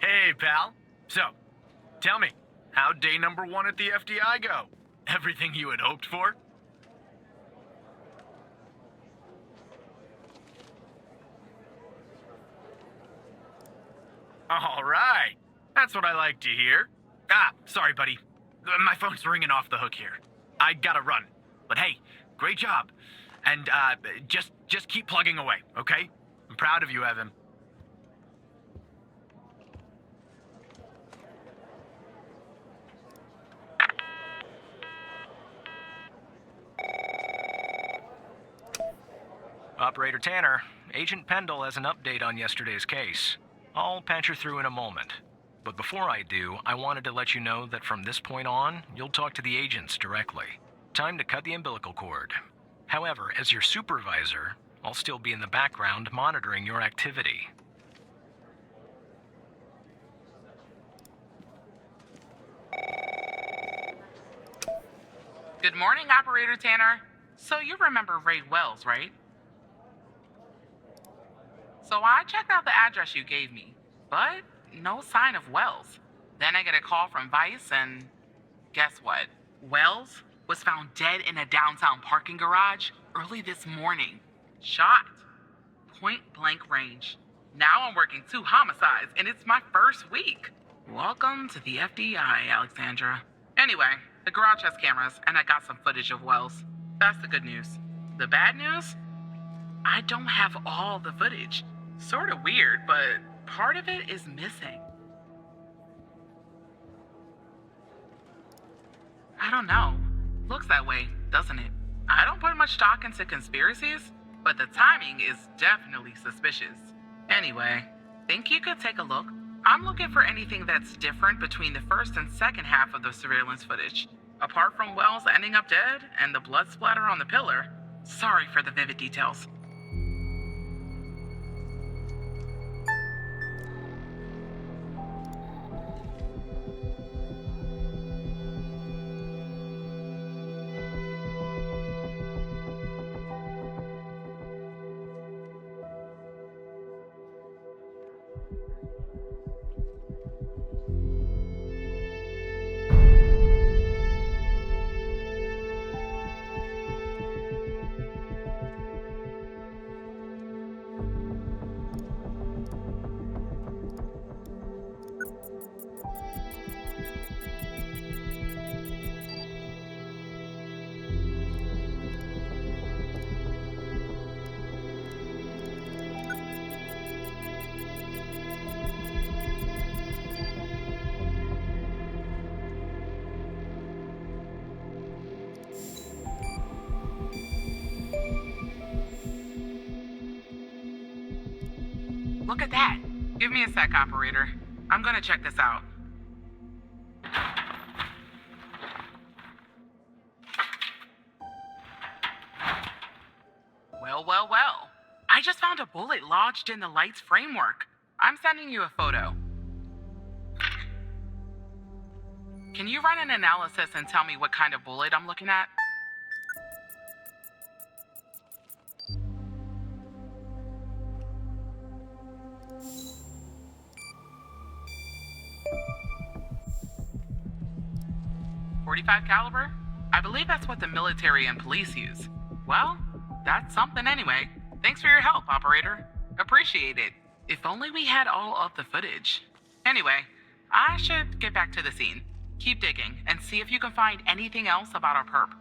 Hey, pal. So, tell me, how'd day number 1 at the FDI go? Everything you had hoped for? All right. That's what I like to hear. Sorry, buddy. My phone's ringing off the hook here. I gotta run. But hey, great job. And, just keep plugging away, okay? I'm proud of you, Evan. Operator Tanner, Agent Pendle has an update on yesterday's case. I'll patch her through in a moment. But before I do, I wanted to let you know that from this point on, you'll talk to the agents directly. Time to cut the umbilical cord. However, as your supervisor, I'll still be in the background monitoring your activity. Good morning, Operator Tanner. So you remember Raid Wells, right? So I checked out the address you gave me, but no sign of Wells. Then I get a call from Vice, and guess what? Wells was found dead in a downtown parking garage early this morning. Shot. Point blank range. Now I'm working 2 homicides, and it's my first week. Welcome to the FDI, Alexandra. Anyway, the garage has cameras, and I got some footage of Wells. That's the good news. The bad news? I don't have all the footage. Sort of weird, but part of it is missing. I don't know. Looks that way, doesn't it? I don't put much stock into conspiracies, but the timing is definitely suspicious. Anyway, think you could take a look? I'm looking for anything that's different between the first and second half of the surveillance footage. Apart from Wells ending up dead and the blood splatter on the pillar. Sorry for the vivid details. Look at that. Give me a sec, operator. I'm gonna check this out. Well. I just found a bullet lodged in the light's framework. I'm sending you a photo. Can you run an analysis and tell me what kind of bullet I'm looking at? .45 caliber? I believe that's what the military and police use. Well, that's something anyway. Thanks for your help, operator. Appreciate it. If only we had all of the footage. Anyway, I should get back to the scene. Keep digging and see if you can find anything else about our perp.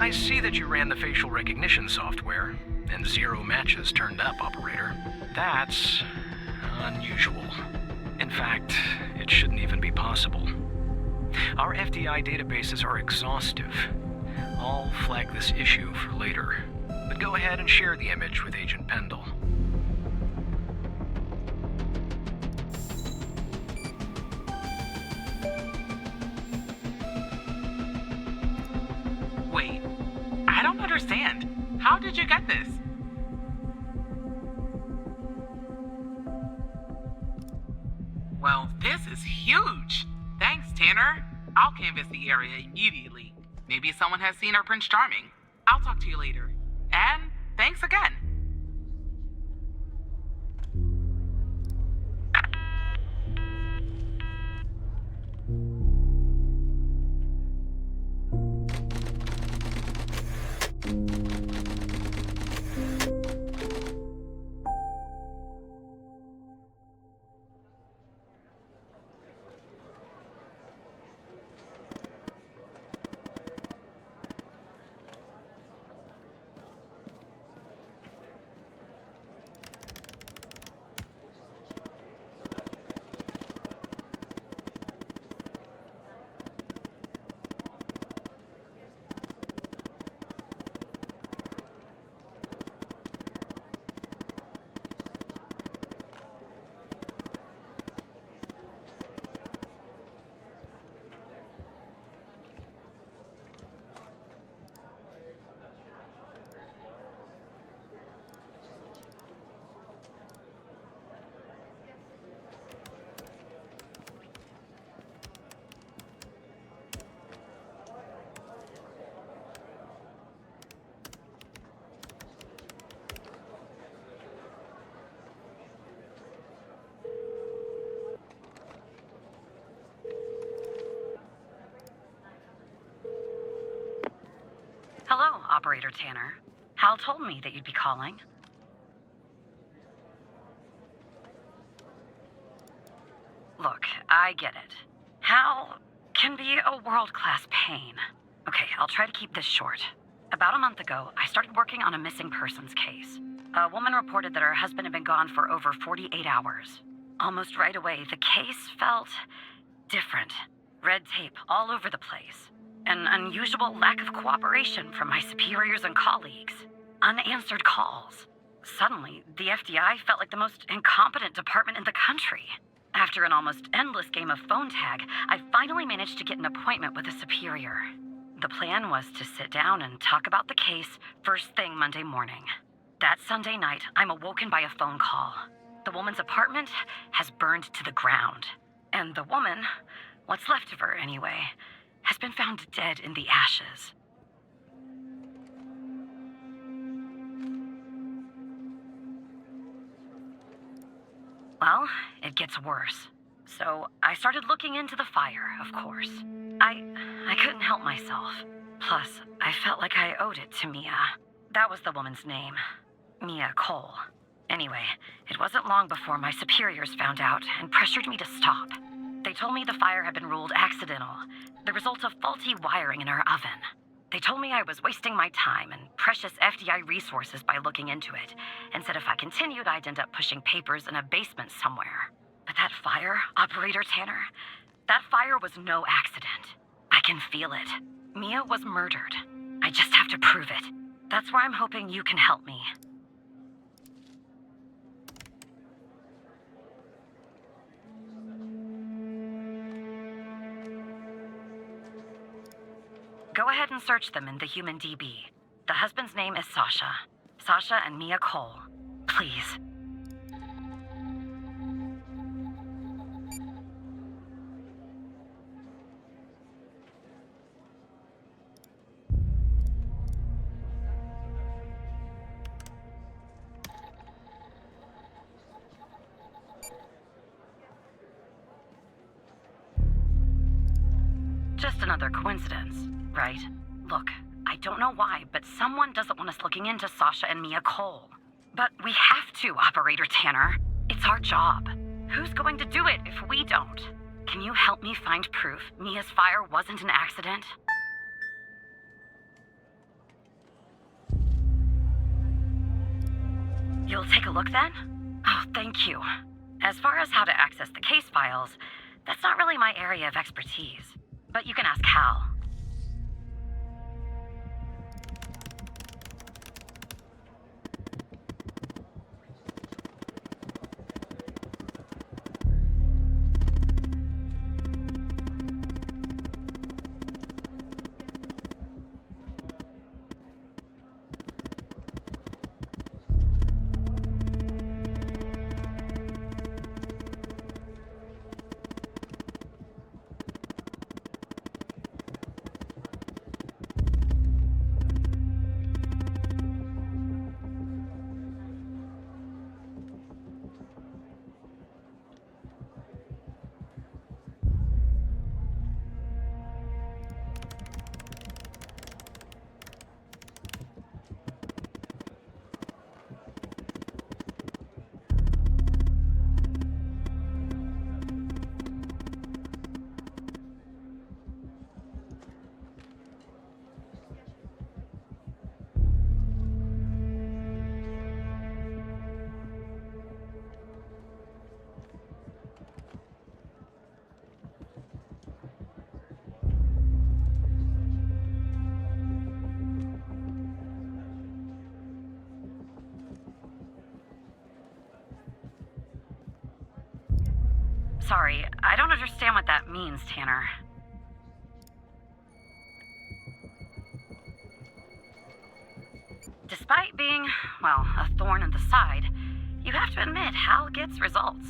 I see that you ran the facial recognition software, and 0 matches turned up, operator. That's unusual. In fact, it shouldn't even be possible. Our FDI databases are exhaustive. I'll flag this issue for later, but go ahead and share the image with Agent Pendle. understand. How did you get this? Well, this is huge. Thanks, Tanner. I'll canvass the area immediately. Maybe someone has seen our Prince Charming. I'll talk to you later. And thanks again. Hello, Operator Tanner. Hal told me that you'd be calling. Look, I get it. Hal can be a world-class pain. Okay, I'll try to keep this short. About a month ago, I started working on a missing persons case. A woman reported that her husband had been gone for over 48 hours. Almost right away, the case felt different. Red tape all over the place. An unusual lack of cooperation from my superiors and colleagues. Unanswered calls. Suddenly, the FBI felt like the most incompetent department in the country. After an almost endless game of phone tag, I finally managed to get an appointment with a superior. The plan was to sit down and talk about the case first thing Monday morning. That Sunday night, I'm awoken by a phone call. The woman's apartment has burned to the ground. And the woman, what's left of her anyway, has been found dead in the ashes. Well, it gets worse. So I started looking into the fire, of course. I couldn't help myself. Plus, I felt like I owed it to Mia. That was the woman's name. Mia Cole. Anyway, it wasn't long before my superiors found out and pressured me to stop. They told me the fire had been ruled accidental, the result of faulty wiring in our oven. They told me I was wasting my time and precious FDI resources by looking into it, and said if I continued, I'd end up pushing papers in a basement somewhere. But that fire, Operator Tanner, that fire was no accident. I can feel it. Mia was murdered. I just have to prove it. That's where I'm hoping you can help me. Go ahead and search them in the Human DB. The husband's name is Sasha. Sasha and Mia Cole. Please. Just another coincidence, right? Look, I don't know why, but someone doesn't want us looking into Sasha and Mia Cole. But we have to, Operator Tanner. It's our job. Who's going to do it if we don't? Can you help me find proof Mia's fire wasn't an accident? You'll take a look then? Oh, thank you. As far as how to access the case files, that's not really my area of expertise. But you can ask Hal. Sorry, I don't understand what that means, Tanner. Despite being, well, a thorn in the side, you have to admit Hal gets results.